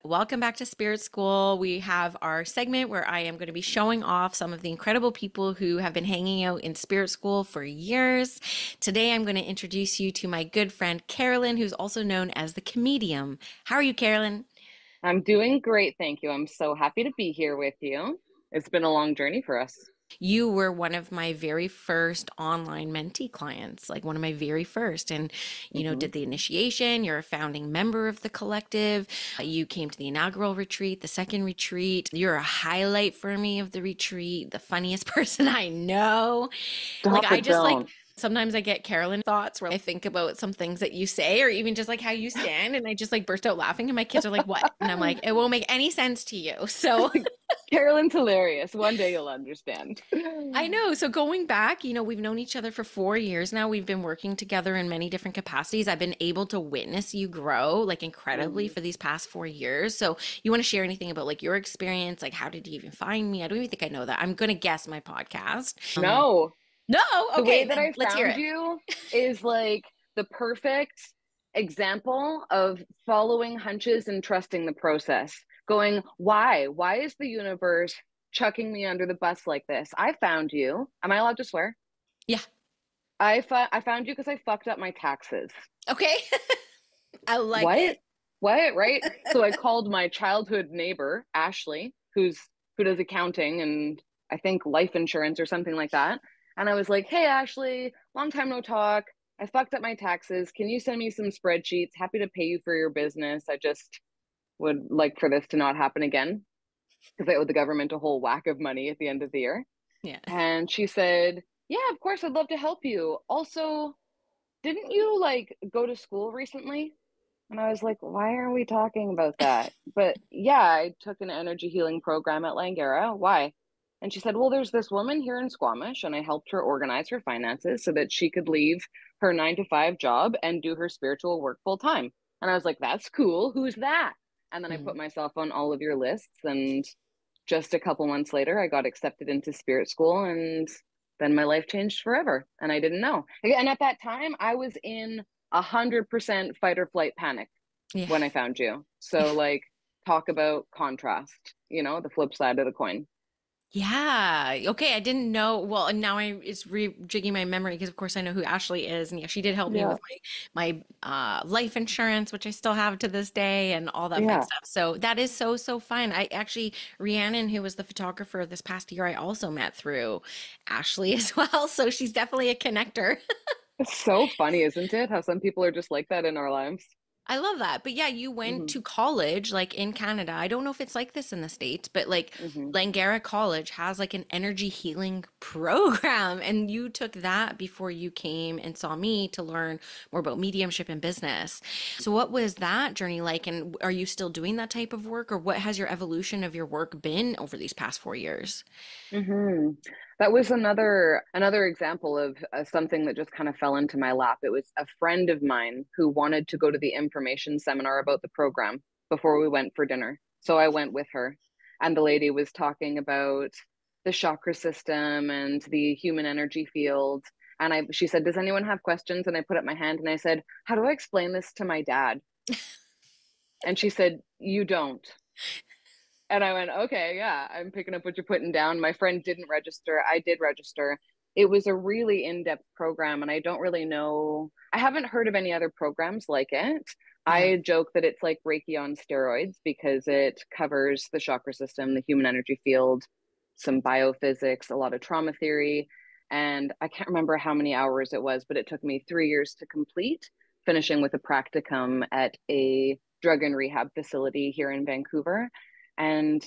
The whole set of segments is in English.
Welcome back to Spirit School. We have our segment where I am going to be showing off some of the incredible people who have been hanging out in Spirit School for years. Today, I'm going to introduce you to my good friend Carolyn, who's also known as the Comedium. How are you, Carolyn? I'm doing great, thank you. I'm so happy to be here with you. It's been a long journey for us. You were one of my very first online mentee clients, like one of my very first, and Hmm. did the initiation. You're a founding member of the collective. You came to the inaugural retreat, the second retreat. You're a highlight for me of the retreat, the funniest person I know. Like Stop I it, just like don't. sometimes I get Carolyn thoughts where I think about some things that you say or even just like how you stand and I just like burst out laughing and my kids are like, "What?" And I'm like, "It won't make any sense to you." So Carolyn's hilarious. One day you'll understand. I know. So going back, we've known each other for 4 years now. We've been working together in many different capacities. I've been able to witness you grow like incredibly Mm. for these past 4 years. So you want to share anything about like your experience? Like how did you even find me? I don't even think I know that. I'm gonna guess my podcast. No, No, the way okay, that then I let's hear found it. you is like the perfect example of following hunches and trusting the process. Going, why? Why is the universe chucking me under the bus like this? I found you. Am I allowed to swear? Yeah. I found you because I fucked up my taxes. Okay. I like What? it. What? Right? So I called my childhood neighbor, Ashley, who does accounting and I think life insurance or something like that. And I was like, "Hey Ashley, long time no talk. I fucked up my taxes. Can you send me some spreadsheets? Happy to pay you for your business. I just would like for this to not happen again because I owed the government a whole whack of money at the end of the year." Yeah. And she said, "Yeah, of course, I'd love to help you. Also, didn't you like go to school recently?" And I was like, why are we talking about that? But yeah, I took an energy healing program at Langara. Why? And she said, well, there's this woman here in Squamish, and I helped her organize her finances so that she could leave her 9 to 5 job and do her spiritual work full time. And I was like, that's cool. Who's that? And then I put Mm. myself on all of your lists. And just a couple months later, I got accepted into spirit school. And then my life changed forever. And I didn't know. And at that time, I was in 100% fight or flight panic Yeah. when I found you. So, like, talk about contrast, the flip side of the coin. Yeah. Okay. I didn't know. Well, and now it's rejigging my memory because, of course, I know who Ashley is, and yeah, she did help me Yeah. with my life insurance, which I still have to this day, and all that fun Yeah. stuff. So that is so fun. I actually Rhiannon, who was the photographer this past year, I also met through Ashley as well. So she's definitely a connector. It's so funny, isn't it? How some people are just like that in our lives. I love that. But yeah, you went Hmm. to college like in Canada. I don't know if it's like this in the States, but like Hmm. Langara College has like an energy healing program. And you took that before you came and saw me to learn more about mediumship and business. So what was that journey like? And are you still doing that type of work, or what has your evolution of your work been over these past 4 years? Hmm. That was another example of something that just kind of fell into my lap. It was a friend of mine who wanted to go to the information seminar about the program before we went for dinner. So I went with her, and the lady was talking about the chakra system and the human energy field. And she said, "Does anyone have questions?" And I put up my hand and I said, "How do I explain this to my dad?" And she said, "You don't." And I went, okay, yeah, I'm picking up what you're putting down. My friend didn't register. I did register. It was a really in-depth program, and I don't really know. I haven't heard of any other programs like it. Yeah. I joke that it's like Reiki on steroids because it covers the chakra system, the human energy field, some biophysics, a lot of trauma theory. And I can't remember how many hours it was, but it took me 3 years to complete, finishing with a practicum at a drug and rehab facility here in Vancouver. And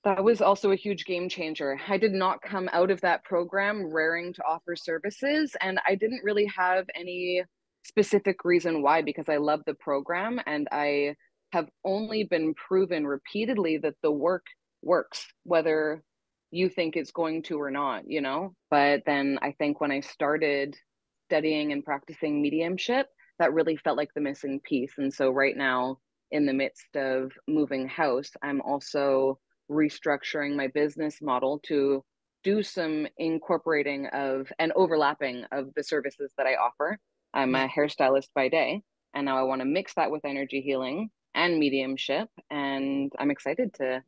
that was also a huge game changer. I did not come out of that program raring to offer services, and I didn't really have any specific reason why because I love the program and I have only been proven repeatedly that the work works, whether you think it's going to or not. But then I think when I started studying and practicing mediumship, that really felt like the missing piece. And so right now, in the midst of moving house, I'm also restructuring my business model to do some incorporating of and overlapping of the services that I offer. I'm Yeah. a hairstylist by day, and now I want to mix that with energy healing and mediumship. And I'm excited to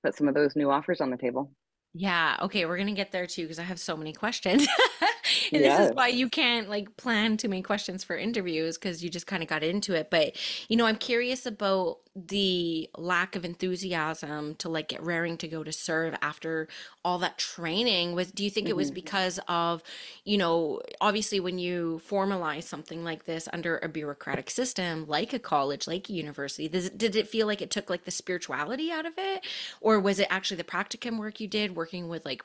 put some of those new offers on the table. Yeah, okay, we're gonna get there too because I have so many questions. And this is Yes. why you can't like plan too many questions for interviews because you just kind of got into it. But I'm curious about the lack of enthusiasm to like get raring to go to serve after all that training. Do you think it was Hmm. because of, obviously when you formalize something like this under a bureaucratic system, like a college, like a university, did it feel like it took like the spirituality out of it? Or was it actually the practicum work you did working with like,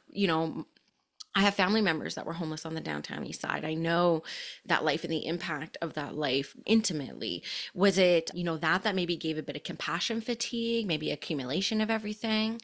I have family members that were homeless on the downtown east side. I know that life and the impact of that life intimately. Was it, that maybe gave a bit of compassion fatigue, maybe accumulation of everything?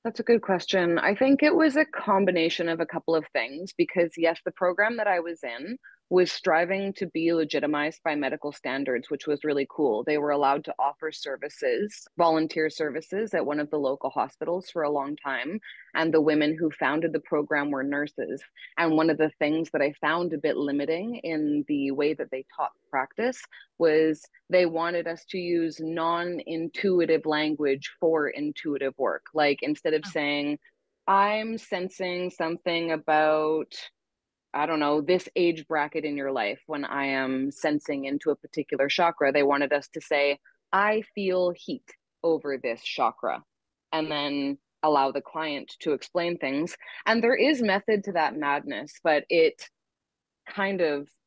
That's a good question. I think it was a combination of a couple of things because, yes, the program that I was in was striving to be legitimized by medical standards, which was really cool. They were allowed to offer services, volunteer services at one of the local hospitals for a long time. And the women who founded the program were nurses. And one of the things that I found a bit limiting in the way that they taught practice was they wanted us to use non-intuitive language for intuitive work. Like instead of saying, I'm sensing something about, I don't know, this age bracket in your life when I am sensing into a particular chakra, they wanted us to say, I feel heat over this chakra. And then allow the client to explain things. And there is method to that madness, but it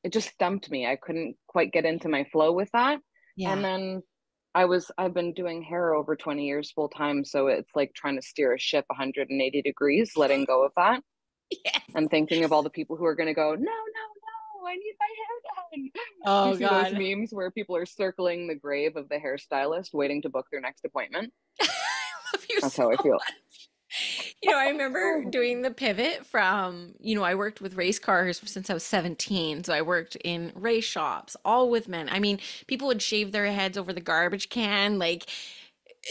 just stumped me. I couldn't quite get into my flow with that. And Yeah. then I've been doing hair over 20 years full time, so it's like trying to steer a ship 180 degrees, letting go of that Yes. and thinking of all the people who are going to go, no, no, no, I need my hair done. Do you Oh see those God. memes where people are circling the grave of the hairstylist waiting to book their next appointment? I love you That's so how I feel. much. I remember doing the pivot from, I worked with race cars since I was 17. So I worked in race shops, all with men. I mean, people would shave their heads over the garbage can, like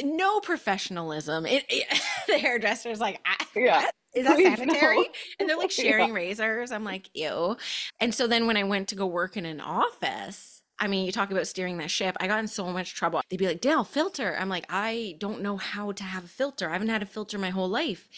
no professionalism. The hairdresser's like, Yeah, what? Is that please sanitary? no. And they're like Yeah. sharing razors. I'm like, ew. And so then when I went to go work in an office, I mean, you talk about steering that ship. I got in so much trouble. They'd be like, Dale, filter. I'm like, I don't know how to have a filter. I haven't had a filter my whole life.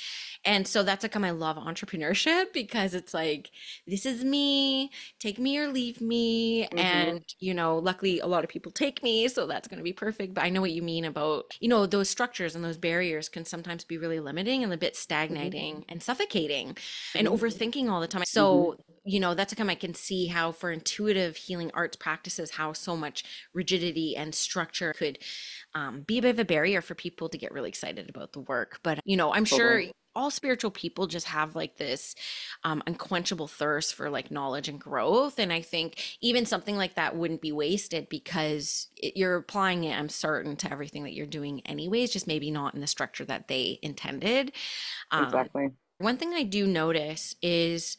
And so that's like how I love entrepreneurship because it's like, this is me, take me or leave me. Hmm. And, luckily a lot of people take me. So that's going to be perfect. But I know what you mean about, those structures and those barriers can sometimes be really limiting and a bit Hmm. stagnating and suffocating and Hmm. overthinking all the time. Hmm. So, that's a time I can see how for intuitive healing arts practices, how so much rigidity and structure could be a bit of a barrier for people to get really excited about the work. But, I'm sure Totally. all spiritual people just have like this unquenchable thirst for like knowledge and growth. And I think even something like that wouldn't be wasted because you're applying it, I'm certain, to everything that you're doing anyways, just maybe not in the structure that they intended. Um, Exactly. One thing I do notice is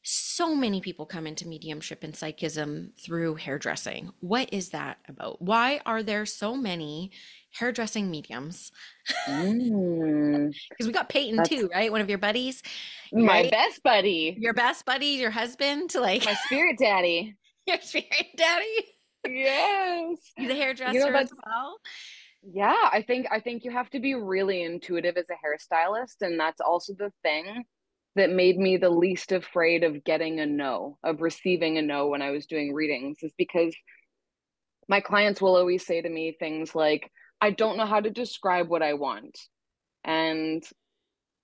so many people come into mediumship and psychism through hairdressing. What is that about? Why are there so many hairdressing mediums? Mm, Because we got Peyton that's too, right? One of your buddies, my right? best buddy, Your best buddy, your husband, to like my spirit daddy. your spirit daddy. Yes. He's a You know, hairdresser as that's well. yeah, I think you have to be really intuitive as a hairstylist, and that's also the thing that made me the least afraid of getting a no, of receiving a no when I was doing readings, is because my clients will always say to me things like, I don't know how to describe what I want. And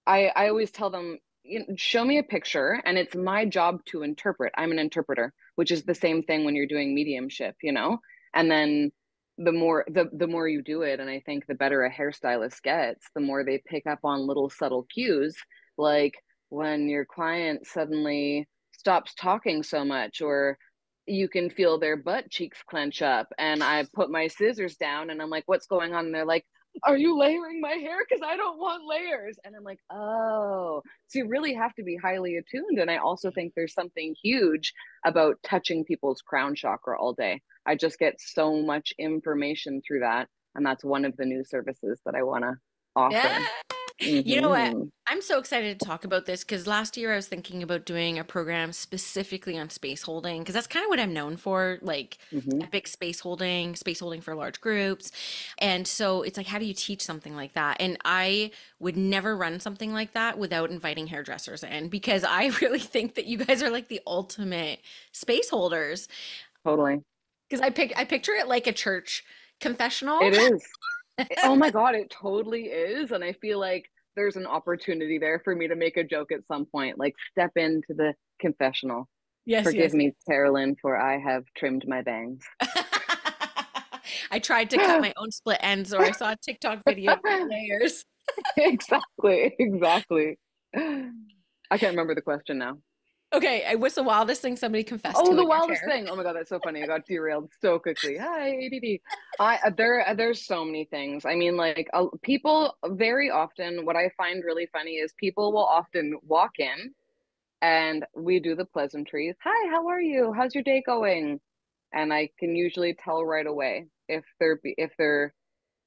I always tell them, show me a picture, and it's my job to interpret. I'm an interpreter, which is the same thing when you're doing mediumship. And then the more you do it, and I think the better a hairstylist gets, the more they pick up on little subtle cues, like when your client suddenly stops talking so much, or you can feel their butt cheeks clench up, and I put my scissors down, and I'm like, "What's going on?" And they're like, are you layering my hair? Because I don't want layers. And I'm like, oh, so you really have to be highly attuned. And I also think there's something huge about touching people's crown chakra all day. I just get so much information through that. And that's one of the new services that I want to Yeah. offer. You know what? Hmm. I'm so excited to talk about this because last year I was thinking about doing a program specifically on space holding because that's kind of what I'm known for, like Hmm. epic space holding for large groups. And so it's like, how do you teach something like that? And I would never run something like that without inviting hairdressers in because I really think that you guys are like the ultimate space holders. Totally. Because I picture it like a church confessional. It is. Oh my God, it totally is. And I feel like there's an opportunity there for me to make a joke at some point, like step into the confessional. Yes, Forgive yes. me, Carolyn, for I have trimmed my bangs. I tried to cut my own split ends, or I saw a TikTok video of the layers. Exactly, exactly. I can't remember the question now. Okay, what's the wildest thing somebody confessed Oh, to the in your wildest chair? thing. Oh my God, that's so funny. I got derailed so quickly. Hi, ADD. There's so many things. I mean, like people very often, what I find really funny is people will often walk in and we do the pleasantries. Hi, how are you? How's your day going? And I can usually tell right away if they're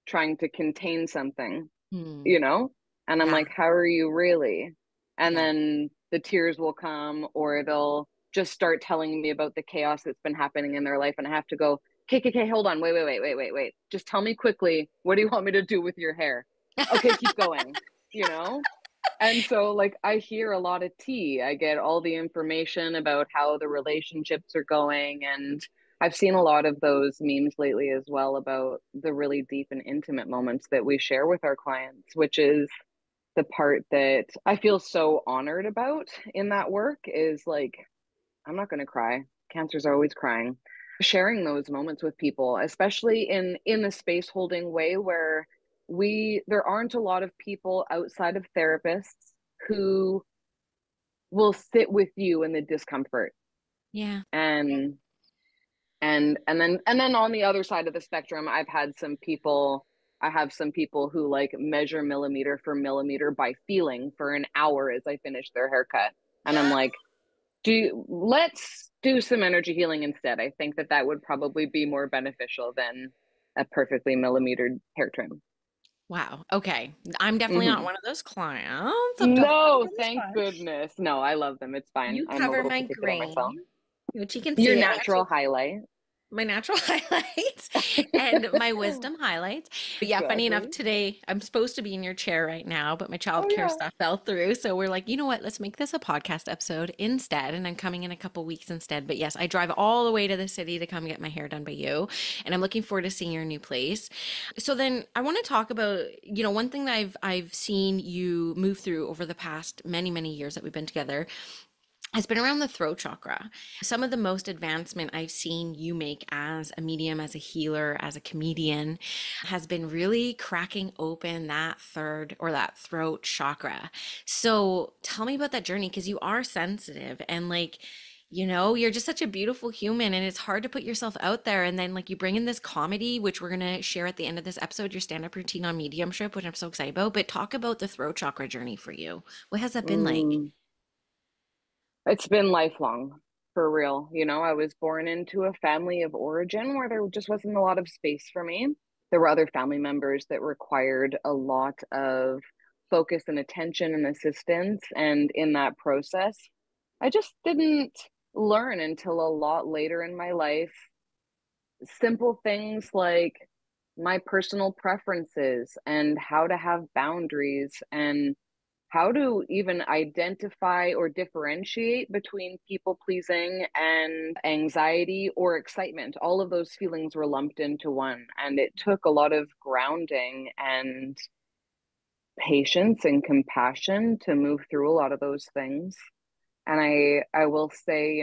trying to contain something, Hmm. you know? And I'm Yeah, like, how are you really? And yeah. then the tears will come, or they'll just start telling me about the chaos that's been happening in their life. And I have to go, okay, hold on. Wait. Just tell me quickly, what do you want me to do with your hair? Okay, keep going, you know? And so, like, I hear a lot of tea. I get all the information about how the relationships are going. And I've seen a lot of those memes lately as well about the really deep and intimate moments that we share with our clients, which is the part that I feel so honored about in that work is like, I'm not going to cry. Cancers are always crying. Sharing those moments with people, especially in the space holding way where there aren't a lot of people outside of therapists who will sit with you in the discomfort Yeah. and and then on the other side of the spectrum, I have some people who like measure millimeter for millimeter by feeling for an hour as I finish their haircut, and I'm like, let's do some energy healing instead. I think that would probably be more beneficial than a perfectly millimetered hair trim. Wow. Okay. I'm definitely not Hmm. one of those clients. I'm definitely not No, one of those thank clients. goodness. No, I love them. It's fine. You I'm a cover little my particular myself. grain, which you can Your see. natural highlight. My natural highlights and my wisdom highlights. But yeah, funny enough, Exactly. today I'm supposed to be in your chair right now, but my Oh childcare yeah. stuff fell through. So we're like, you know what? Let's make this a podcast episode instead. And I'm coming in a couple weeks instead. But yes, I drive all the way to the city to come get my hair done by you. And I'm looking forward to seeing your new place. So then I want to talk about, one thing that I've seen you move through over the past many, many years that we've been together has been around the throat chakra. Some of the most advancement I've seen you make as a medium, as a healer, as a comedian has been really cracking open that third or that throat chakra. So tell me about that journey because you are sensitive and like, you're just such a beautiful human and it's hard to put yourself out there. And then, like, you bring in this comedy, which we're going to share at the end of this episode, your stand up routine on mediumship, which I'm so excited about. But talk about the throat chakra journey for you. What has that been like? Mm. It's been lifelong, for real. You know, I was born into a family of origin where there just wasn't a lot of space for me. There were other family members that required a lot of focus and attention and assistance. And in that process, I just didn't learn until a lot later in my life simple things like my personal preferences and how to have boundaries and how to even identify or differentiate between people pleasing and anxiety or excitement. All of those feelings were lumped into one. And it took a lot of grounding and patience and compassion to move through a lot of those things. And I will say,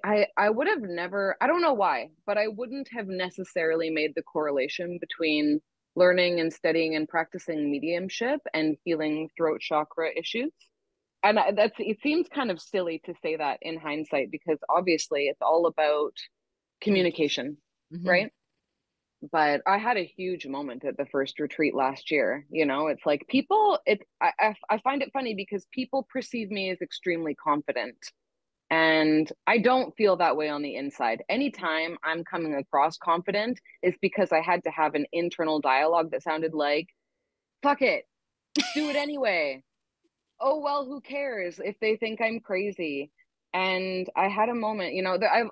I would have never, I don't know why, but I wouldn't have necessarily made the correlation between learning and studying and practicing mediumship and healing throat chakra issues. And it seems kind of silly to say that in hindsight because obviously it's all about Communication. communication, Hmm. right? But I had a huge moment at the first retreat last year. It's like I find it funny because people perceive me as extremely confident, and I don't feel that way on the inside. Anytime I'm coming across confident is because I had to have an internal dialogue that sounded like, fuck it, do it anyway. Oh, well, who cares if they think I'm crazy? And I had a moment,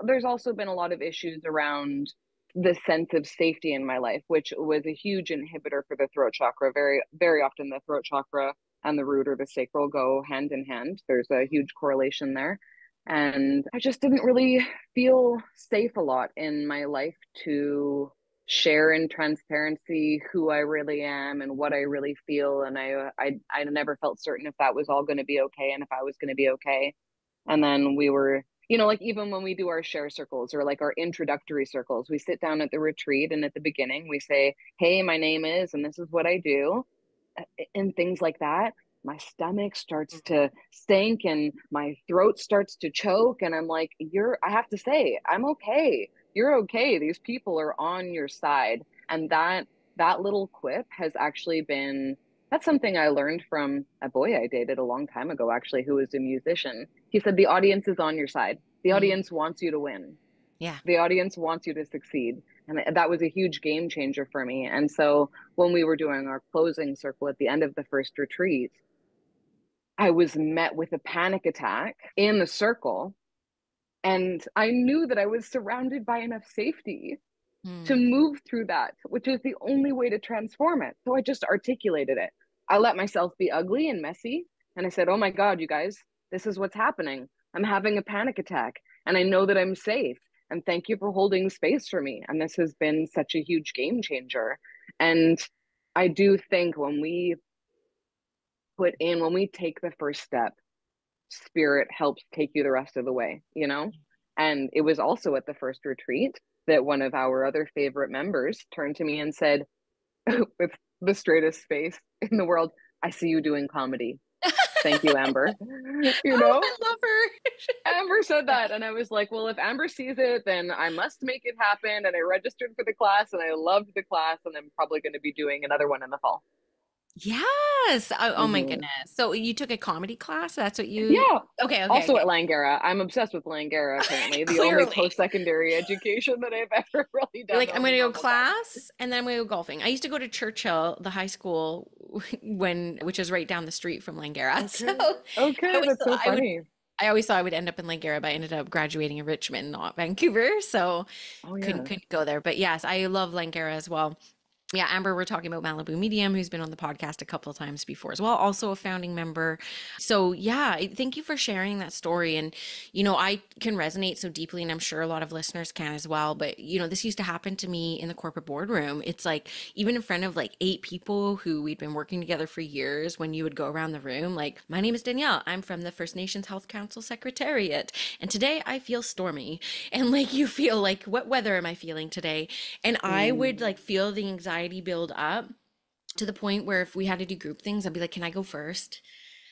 there's also been a lot of issues around the sense of safety in my life, which was a huge inhibitor for the throat chakra. Very, very often the throat chakra and the root or the sacral go hand in hand. There's a huge correlation there. And I just didn't really feel safe a lot in my life to share in transparency who I really am and what I really feel. And I never felt certain if that was all going to be okay and if I was going to be okay. And then we were, like even when we do our share circles or like our introductory circles, we sit down at the retreat and at the beginning we say, hey, my name is, and this is what I do, and things like that. My stomach starts to sink and my throat starts to choke. And I'm like, I have to say, I'm okay. You're okay. These people are on your side. And that little quip has actually been, that's something I learned from a boy I dated a long time ago, actually, who was a musician. He said, the audience is on your side. The Mm, audience wants you to win. yeah. The audience wants you to succeed. And that was a huge game changer for me. And so when we were doing our closing circle at the end of the first retreat, I was met with a panic attack in the circle. And I knew that I was surrounded by enough safety to Mm, move through that, which is the only way to transform it. So I just articulated it. I let myself be ugly and messy. And I said, oh my God, you guys, this is what's happening. I'm having a panic attack and I know that I'm safe. And thank you for holding space for me. And this has been such a huge game changer. And I do think when we take the first step, spirit helps take you the rest of the way. And it was also at the first retreat that one of our other favorite members turned to me and said, with the straightest face in the world, I see you doing comedy. Thank you, Amber. you oh, know, I love her. Amber said that. And I was like, well, if Amber sees it, then I must make it happen. And I registered for the class and I loved the class. And I'm probably going to be doing another one in the fall. Yes. Oh my Mm-hmm. goodness. So you took a comedy class? That's what you. Yeah. Okay, okay, Also at okay. Langara. I'm obsessed with Langara, apparently. The only Clearly. post-secondary education that I've ever really You're done, like, the I'm only going to go normal time. class and then I'm going to go golfing. I used to go to Churchill, the high school, which is right down the street from Langara. So Okay. Okay, that's so funny. I always thought I would end up in Langara, but I ended up graduating in Richmond, not Vancouver. So Oh couldn't yeah. couldn't go there. But yes, I love Langara as well. Yeah, Amber, we're talking about Malibu Medium, who's been on the podcast a couple of times before as well, also a founding member. So, yeah, thank you for sharing that story. And, I can resonate so deeply, and I'm sure a lot of listeners can as well. But, this used to happen to me in the corporate boardroom. It's like, even in front of like 8 people who we'd been working together for years, when you would go around the room, like, my name is Danielle. I'm from the First Nations Health Council Secretariat. And today I feel stormy. And like, you feel like, what weather am I feeling today? And I would Mm, like feel the anxiety build up to the point where if we had to do group things, I'd be like, can I go first?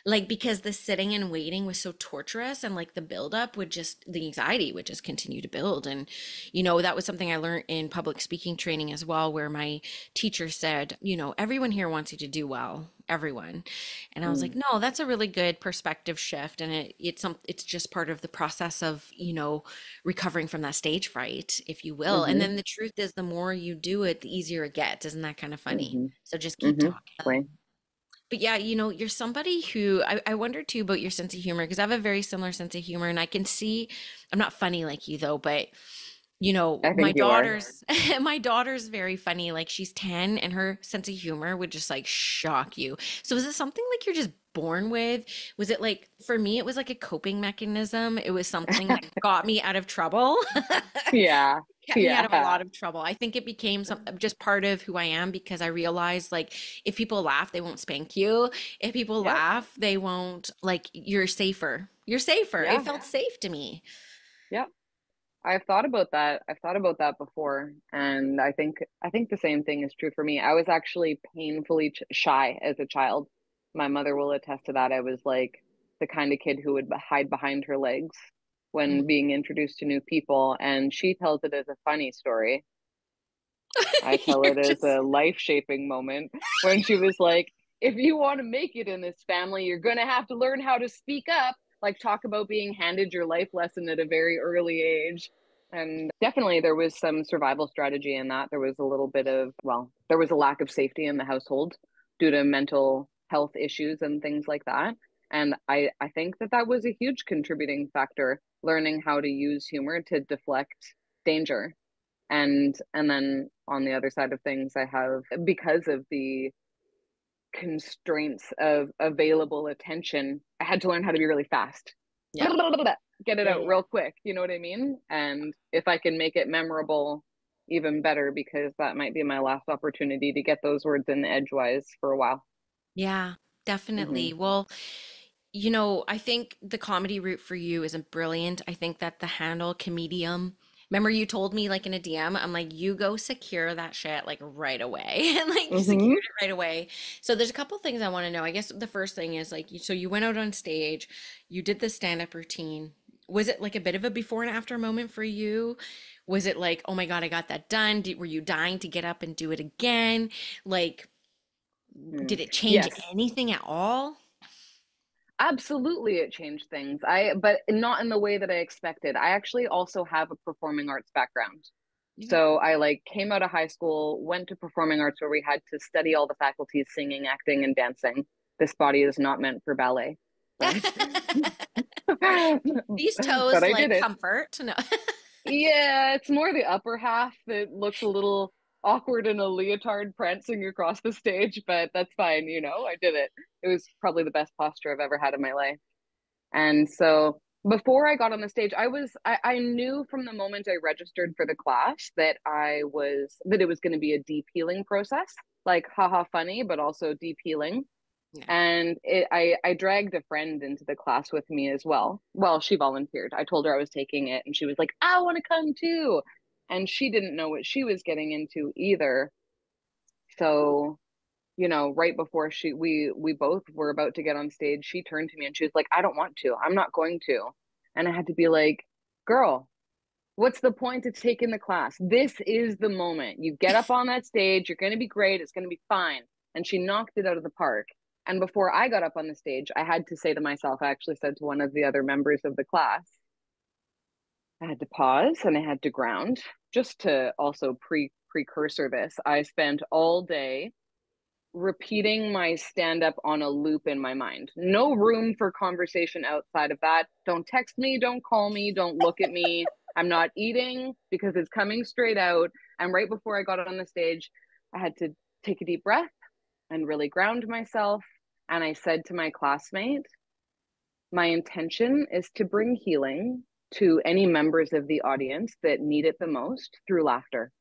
Like, because the sitting and waiting was so torturous, and like the buildup the anxiety would just continue to build. And, that was something I learned in public speaking training as well, where my teacher said, everyone here wants you to do well, everyone. And I was like, mm, no, that's a really good perspective shift. And it's just part of the process of, recovering from that stage fright, if you will. And mm-hmm, then the truth is, the more you do it, the easier it gets. Isn't that kind of funny? mm-hmm, So just keep mm-hmm. talking. Play. But yeah, you're somebody who I wonder too about your sense of humor, because I have a very similar sense of humor, and I can see I'm not funny like you though, but I my think you are. daughter's my daughter's very funny. Like, she's 10 and her sense of humor would just like shock you. So is it something like you're just born with? Was it like, for me, it was like a coping mechanism. It was something that got me out of trouble. Yeah. Kept me out of a Yeah. lot of trouble. I think it became just part of who I am, because I realized, like, if people laugh, they won't spank you. If people Yep. laugh, they won't, like, you're safer. You're safer. It Yeah. felt safe to me. Yep. I've thought about that. I've thought about that before, and I think the same thing is true for me. I was actually painfully shy as a child. My mother will attest to that. I was like the kind of kid who would hide behind her legs when Mm. being introduced to new people, and she tells it as a funny story. I tell You're it as just a life-shaping moment when she was like, if you want to make it in this family, you're going to have to learn how to speak up. Like, talk about being handed your life lesson at a very early age. And definitely there was some survival strategy in that. There was a little bit of, well, there was a lack of safety in the household due to mental health issues and things like that. And I think that that was a huge contributing factor, learning how to use humor to deflect danger. And then on the other side of things, I have, because of the constraints of available attention, I had to learn how to be really fast. Yeah. Get it Yeah. out Yeah. real quick, you know what I mean? And if I can make it memorable, even better, because that might be my last opportunity to get those words in edgewise for a while. Yeah, Hmm. definitely. Well, I think the comedy route for you isn't brilliant. I think that the handle Comedium, remember you told me like in a DM, I'm like, you go secure that shit like right away and like Hmm. secured it right away. So there's a couple things I want to know. I guess the first thing is like, so you went out on stage, you did the stand-up routine. Was it like a bit of a before and after moment for you? Was it like, oh my God, I got that done? Were you dying to get up and do it again? Like, did it change Yes, anything at all? absolutely it changed things. But not in the way that I expected. I actually also have a performing arts background. Okay. So I like came out of high school, went to performing arts where we had to study all the faculties, singing, acting, and dancing. This body is not meant for ballet, but These but toes I like did it. comfort. No. Yeah, it's more the upper half that looks a little awkward in a leotard prancing across the stage, but that's fine, you know, I did it. It was probably the best posture I've ever had in my life. And so before I got on the stage, I knew from the moment I registered for the class that it was going to be a deep healing process, like haha funny, but also deep healing. Yeah. And I dragged a friend into the class with me as well. Well, she volunteered. I told her I was taking it, and she was like, I want to come too. And she didn't know what she was getting into either. So, you know, right before we both were about to get on stage, she turned to me and she was like, I don't want to. I'm not going to. And I had to be like, girl, what's the point of taking the class? This is the moment. You get up on that stage, you're going to be great, it's going to be fine. And she knocked it out of the park. And before I got up on the stage, I had to say to myself, I actually said to one of the other members of the class, I had to pause and I had to ground just to also precursor this. I spent all day repeating my stand up on a loop in my mind. No room for conversation outside of that. Don't text me, don't call me, don't look at me. I'm not eating because it's coming straight out. And right before I got on the stage, I had to take a deep breath and really ground myself. And I said to my classmate, my intention is to bring healing to any members of the audience that need it the most through laughter.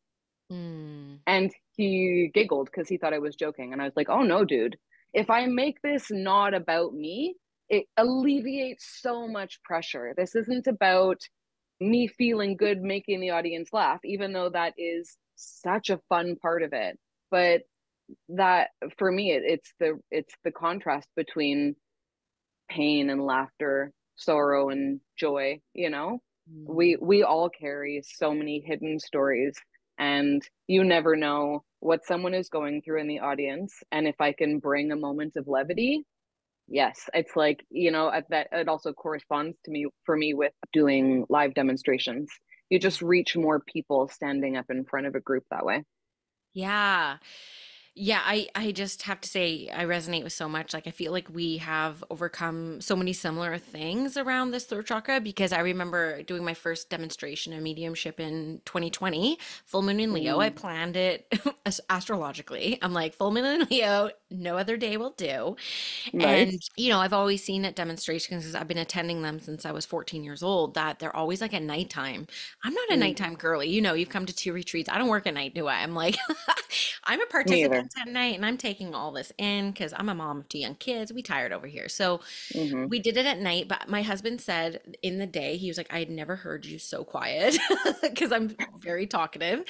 Mm. And he giggled because he thought I was joking. And I was like, oh no, dude. If I make this not about me, it alleviates so much pressure. This isn't about me feeling good making the audience laugh, even though that is such a fun part of it. But that for me, it's the contrast between pain and laughter, sorrow and joy, you know? Mm. We all carry so many hidden stories, and you never know what someone is going through in the audience. And if I can bring a moment of levity, yes, it's like, you know, that it also corresponds to me for me with doing live demonstrations. You Yeah. just reach more people standing up in front of a group that way. Yeah. Yeah, I just have to say I resonate with so much. Like I feel like we have overcome so many similar things around this throat chakra because I remember doing my first demonstration of mediumship in 2020, full moon in Leo. I Mm, planned it astrologically. I'm like full moon in Leo, no other day will do. And, nice. I've always seen at demonstrations because I've been attending them since I was 14 years old that they're always like at nighttime. I'm not a Mm, nighttime girly. You've come to two retreats. I don't work at night, do I? I'm like, I'm a me participant either. at night and I'm taking all this in because I'm a mom of two young kids. We tired over here. So Hmm. we did it at night, but my husband said in the day, he was like, I had never heard you so quiet because I'm very talkative.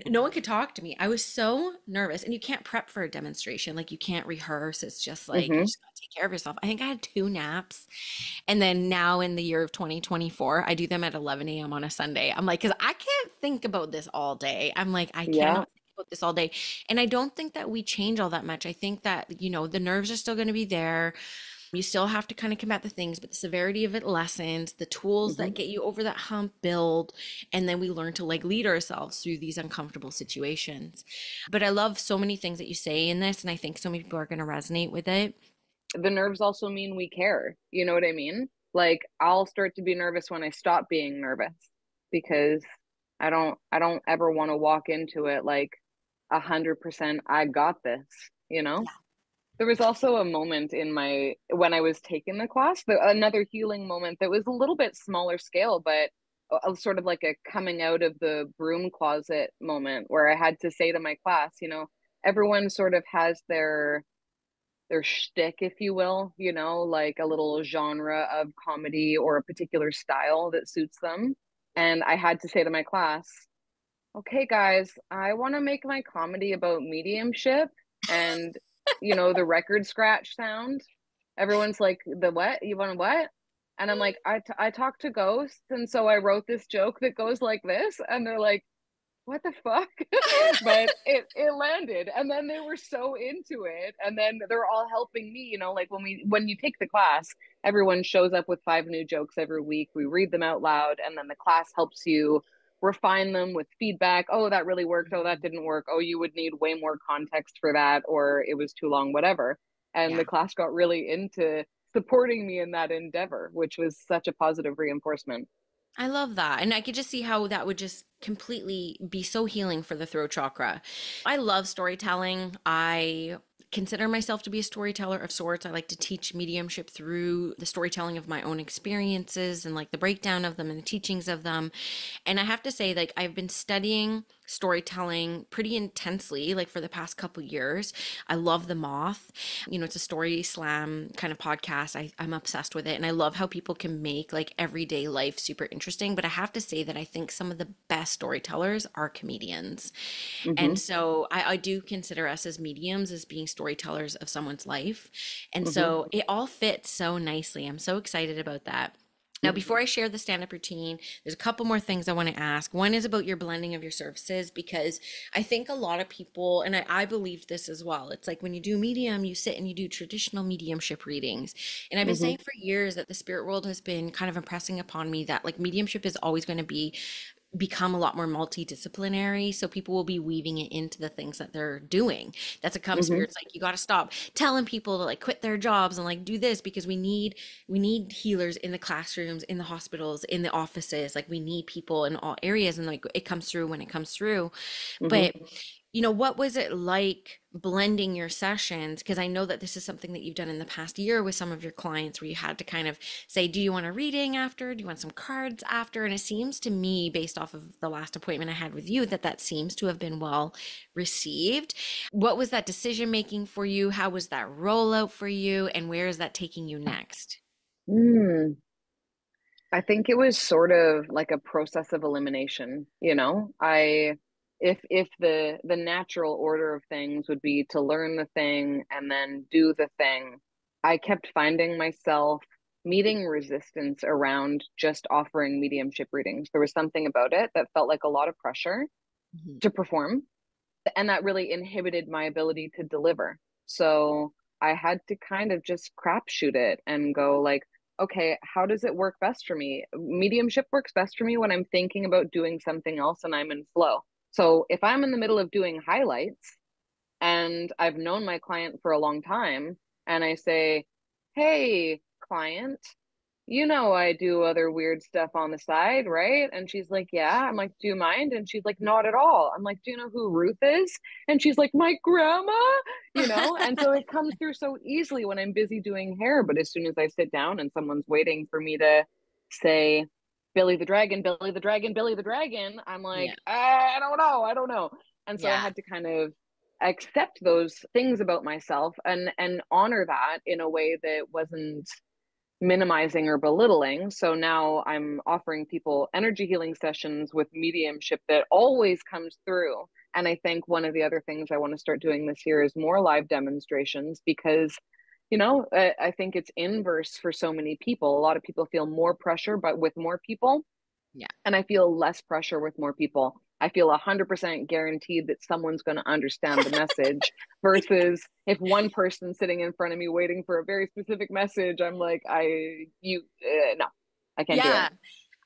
No one could talk to me. I was so nervous. And you can't prep for a demonstration. Like you can't rehearse. It's just like you Hmm. just gotta take care of yourself. I think I had two naps. And then now in the year of 2024, I do them at 11 a.m. on a Sunday. I'm like, because I can't think about this all day. I'm like, I Yeah. cannot think about this all day. And I don't think that we change all that much. I think that, the nerves are still going to be there. You still have to kind of combat the things, but the severity of it lessens, the tools Hmm. that get you over that hump build, and then we learn to like lead ourselves through these uncomfortable situations. But I love so many things that you say in this, and I think so many people are going to resonate with it. The nerves also mean we care. You know what I mean? Like I'll start to be nervous when I stop being nervous because I don't ever want to walk into it like 100% I got this, you know? There was also a moment in my when I was taking the class, another healing moment that was a little bit smaller scale, but sort of like a coming out of the broom closet moment where I had to say to my class, everyone sort of has their shtick, if you will, like a little genre of comedy or a particular style that suits them. And I had to say to my class, okay, guys, I want to make my comedy about mediumship and, the record scratch sound. Everyone's like, the what? You want what? And I'm like, I talk to ghosts. And so I wrote this joke that goes like this. And they're like, what the fuck? But it landed, and then they were so into it, and then they're all helping me, like when you take the class, everyone shows up with 5 new jokes every week. We read them out loud, and then the class helps you refine them with feedback. Oh, that really worked. Oh, that didn't work. Oh, you would need way more context for that, or it was too long, whatever. And the Yeah. class got really into supporting me in that endeavor, which was such a positive reinforcement. I love that. And I could just see how that would just completely be so healing for the throat chakra. I love storytelling. I consider myself to be a storyteller of sorts. I like to teach mediumship through the storytelling of my own experiences and like the breakdown of them and the teachings of them. And I have to say, like, I've been studying storytelling pretty intensely, like for the past couple years. I love The Moth. It's a story slam kind of podcast. I'm obsessed with it. And I love how people can make like everyday life super interesting. But I have to say that I think some of the best storytellers are comedians. Mm-hmm. And so I do consider us as mediums as being storytellers of someone's life. And Mm-hmm. so it all fits so nicely. I'm so excited about that. Now, before I share the stand up routine, there's a couple more things I want to ask. One is about your blending of your services, because I think a lot of people, and I believe this as well, it's like when you do medium, you sit and you do traditional mediumship readings. And I've been Mm-hmm. saying for years that the spirit world has been kind of impressing upon me that like mediumship is always going to become a lot more multidisciplinary, so people will be weaving it into the things that they're doing. That's a come Mm-hmm. spirits like, you got to stop telling people to like quit their jobs and like do this, because we need healers in the classrooms, in the hospitals, in the offices. Like we need people in all areas, and like it comes through when it comes through. Mm-hmm. But what was it like blending your sessions? Because I know that this is something that you've done in the past year with some of your clients, where you had to kind of say, do you want a reading after? Do you want some cards after? And it seems to me, based off of the last appointment I had with you, that that seems to have been well received. What was that decision making for you? How was that rollout for you? And where is that taking you next? Mm. I think it was sort of like a process of elimination, if the natural order of things would be to learn the thing and then do the thing, I kept finding myself meeting resistance around just offering mediumship readings. There was something about it that felt like a lot of pressure Mhm. to perform, and that really inhibited my ability to deliver. So I had to kind of just crapshoot it and go like, okay, how does it work best for me? Mediumship works best for me when I'm thinking about doing something else and I'm in flow. So if I'm in the middle of doing highlights and I've known my client for a long time and I say, hey, client, I do other weird stuff on the side, right? And she's like, yeah. I'm like, do you mind? And she's like, not at all. I'm like, do you know who Ruth is? And she's like, my grandma, And so it comes through so easily when I'm busy doing hair. But as soon as I sit down and someone's waiting for me to say, Billy the Dragon, Billy the Dragon, Billy the Dragon, I'm like, Yeah. I don't know. I don't know. And so I Yeah. had to kind of accept those things about myself and honor that in a way that wasn't minimizing or belittling. So now I'm offering people energy healing sessions with mediumship that always comes through. And I think one of the other things I want to start doing this year is more live demonstrations because, I think it's inverse for so many people. A lot of people feel more pressure, but with more people. Yeah. And I feel less pressure with more people. I feel 100% guaranteed that someone's going to understand the message versus if one person's sitting in front of me waiting for a very specific message, I'm like, no, I can't do it.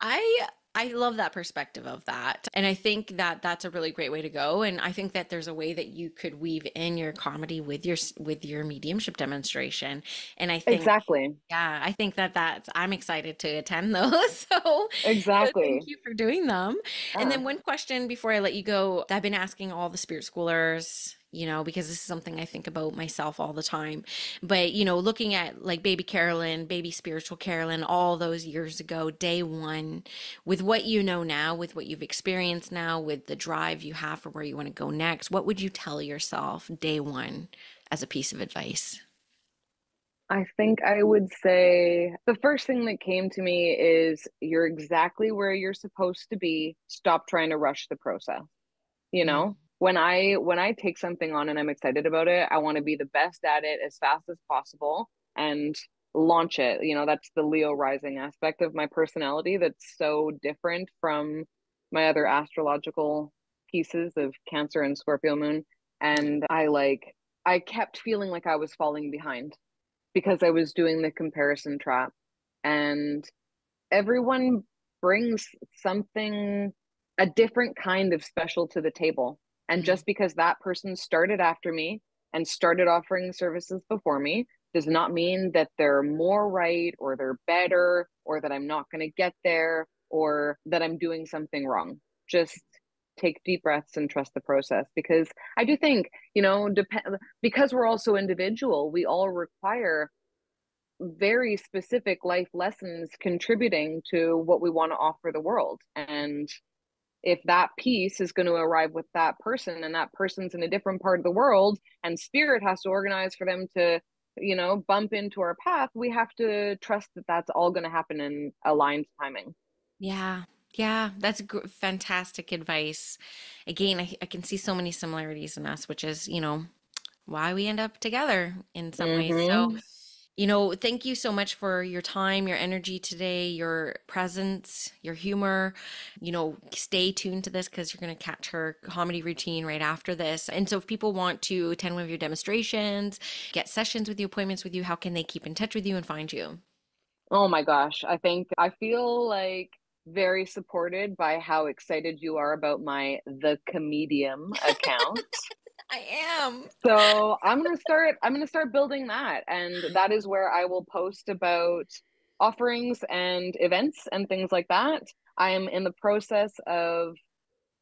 Yeah. I love that perspective of that. And I think that that's a really great way to go. And I think that there's a way that you could weave in your comedy with your mediumship demonstration. And I think, Exactly. yeah, I think that I'm excited to attend those. So thank Exactly. you for doing them. And Yeah. then one question before I let you go, I've been asking all the spirit schoolers, because this is something I think about myself all the time. But, looking at like baby Carolyn, baby spiritual Carolyn, all those years ago, day one, with what you know now, with what you've experienced now, with the drive you have for where you want to go next, what would you tell yourself day one as a piece of advice? I think I would say the first thing that came to me is you're exactly where you're supposed to be. Stop trying to rush the process. You Mm, know, when I take something on and I'm excited about it, I want to be the best at it as fast as possible and launch it. That's the Leo rising aspect of my personality that's so different from my other astrological pieces of Cancer and Scorpio moon. And I kept feeling like I was falling behind because I was doing the comparison trap. And everyone brings something, a different kind of special to the table. And mm. just because that person started after me and started offering services before me does not mean that they're more right or they're better or that I'm not going to get there or that I'm doing something wrong. Just take deep breaths and trust the process, because I do think, because we're also individual, we all require very specific life lessons contributing to what we want to offer the world. And if that piece is going to arrive with that person and that person's in a different part of the world and spirit has to organize for them to, bump into our path, we have to trust that that's all going to happen in aligned timing. Yeah. Yeah, that's fantastic advice. Again, I can see so many similarities in us, which is, why we end up together in some ways. So, Mm-hmm. thank you so much for your time, your energy today, your presence, your humor. Stay tuned to this because you're going to catch her comedy routine right after this. And so, if people want to attend one of your demonstrations, get sessions with you, appointments with you, how can they keep in touch with you and find you? Oh my gosh. I feel like very supported by how excited you are about my The Comedium account. I am. So I'm gonna start building that. And that is where I will post about offerings and events and things like that. I am in the process of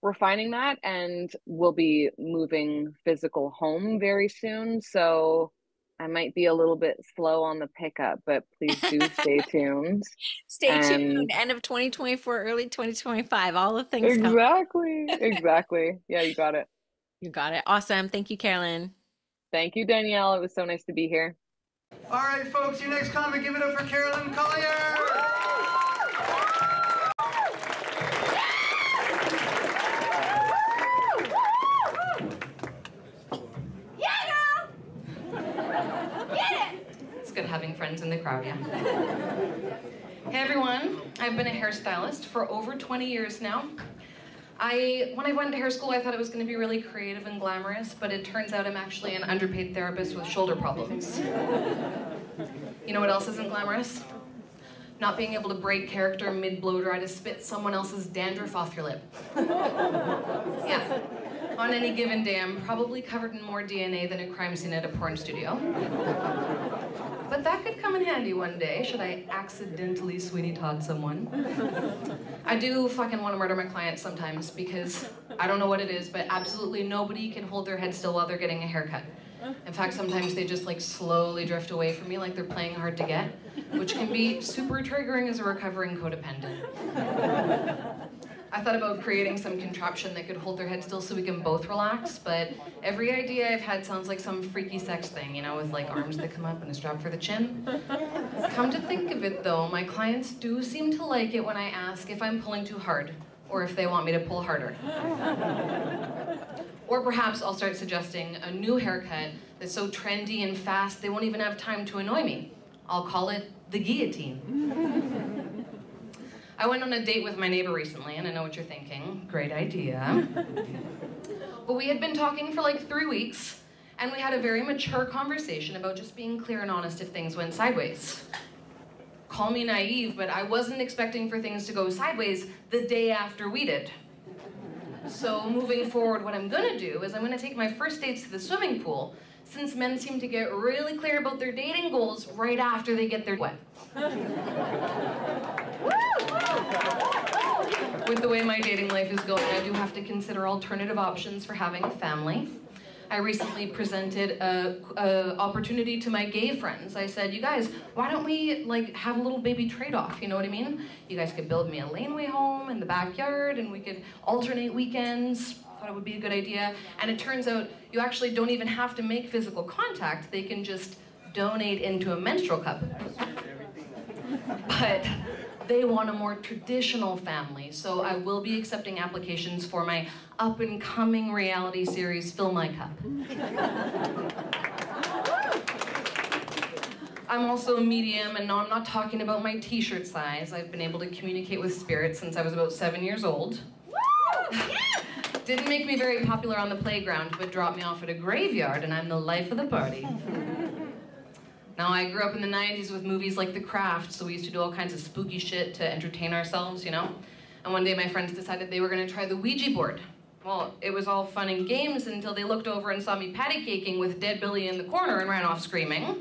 refining that and will be moving physical home very soon. So I might be a little bit slow on the pickup, but please do stay tuned. Stay tuned. And End of 2024, early 2025. All the things come. exactly, exactly. Yeah, you got it. You got it. Awesome. Thank you, Carolyn. Thank you, Danielle. It was so nice to be here. All right, folks, your next comic, give it up for Carolyn Collyer. It's good having friends in the crowd, yeah. Hey everyone, I've been a hairstylist for over 20 years now. When I went to hair school, I thought it was going to be really creative and glamorous, but it turns out I'm actually an underpaid therapist with shoulder problems. You know what else isn't glamorous? Not being able to break character mid-blow dry to spit someone else's dandruff off your lip. Yeah. On any given day, I'm probably covered in more DNA than a crime scene at a porn studio. But that could come in handy one day, should I accidentally Sweeney Todd someone. I do fucking want to murder my clients sometimes because I don't know what it is, but absolutely nobody can hold their head still while they're getting a haircut. In fact, sometimes they just like slowly drift away from me like they're playing hard to get, which can be super triggering as a recovering codependent. I thought about creating some contraption that could hold their head still so we can both relax, but every idea I've had sounds like some freaky sex thing, with like arms that come up and a strap for the chin. Come to think of it though, my clients do seem to like it when I ask if I'm pulling too hard, or if they want me to pull harder. Or perhaps I'll start suggesting a new haircut that's so trendy and fast they won't even have time to annoy me. I'll call it the guillotine. I went on a date with my neighbor recently, and I know what you're thinking. Great idea. But we had been talking for like 3 weeks, and we had a very mature conversation about just being clear and honest if things went sideways. Call me naive, but I wasn't expecting for things to go sideways the day after we did. So moving forward, what I'm gonna do is I'm gonna take my first dates to the swimming pool, since men seem to get really clear about their dating goals right after they get their wet. With the way my dating life is going, I do have to consider alternative options for having a family. I recently presented a opportunity to my gay friends. I said, you guys, why don't we like have a little baby trade-off, you know what I mean? You guys could build me a laneway home in the backyard and we could alternate weekends. Thought it would be a good idea. And it turns out you actually don't even have to make physical contact. They can just donate into a menstrual cup. But they want a more traditional family, so I will be accepting applications for my up-and-coming reality series, Fill My Cup. I'm also a medium, and no, I'm not talking about my t-shirt size. I've been able to communicate with spirits since I was about 7 years old. Didn't make me very popular on the playground, but dropped me off at a graveyard, and I'm the life of the party. Now, I grew up in the 90s with movies like The Craft, so we used to do all kinds of spooky shit to entertain ourselves, you know? And one day my friends decided they were gonna try the Ouija board. Well, it was all fun and games until they looked over and saw me patty caking with dead Billy in the corner and ran off screaming.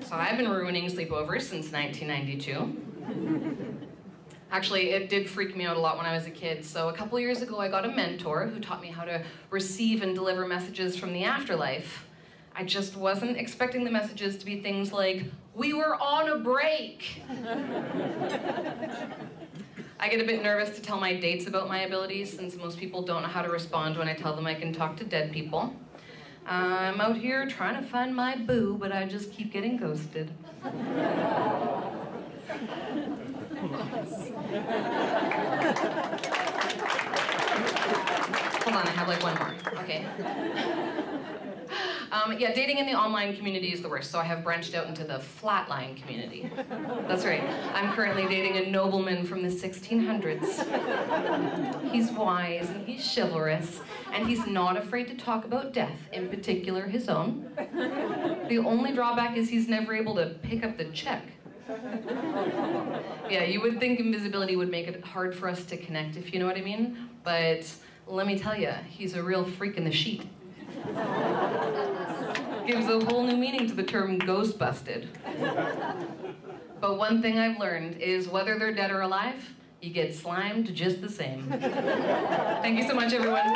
So I've been ruining sleepovers since 1992. Actually, it did freak me out a lot when I was a kid. So a couple years ago, I got a mentor who taught me how to receive and deliver messages from the afterlife. I just wasn't expecting the messages to be things like, we were on a break. I get a bit nervous to tell my dates about my abilities since most people don't know how to respond when I tell them I can talk to dead people. I'm out here trying to find my boo, but I just keep getting ghosted. Hold on, I have like one more. Okay. Yeah, dating in the online community is the worst, so I have branched out into the flatline community. That's right. I'm currently dating a nobleman from the 1600s. He's wise and he's chivalrous, and he's not afraid to talk about death, in particular his own. The only drawback is he's never able to pick up the check. Yeah, you would think invisibility would make it hard for us to connect, if you know what I mean, but let me tell you, he's a real freak in the sheet. Gives a whole new meaning to the term ghost busted. But one thing I've learned is whether they're dead or alive, you get slimed just the same. Thank you so much, everyone.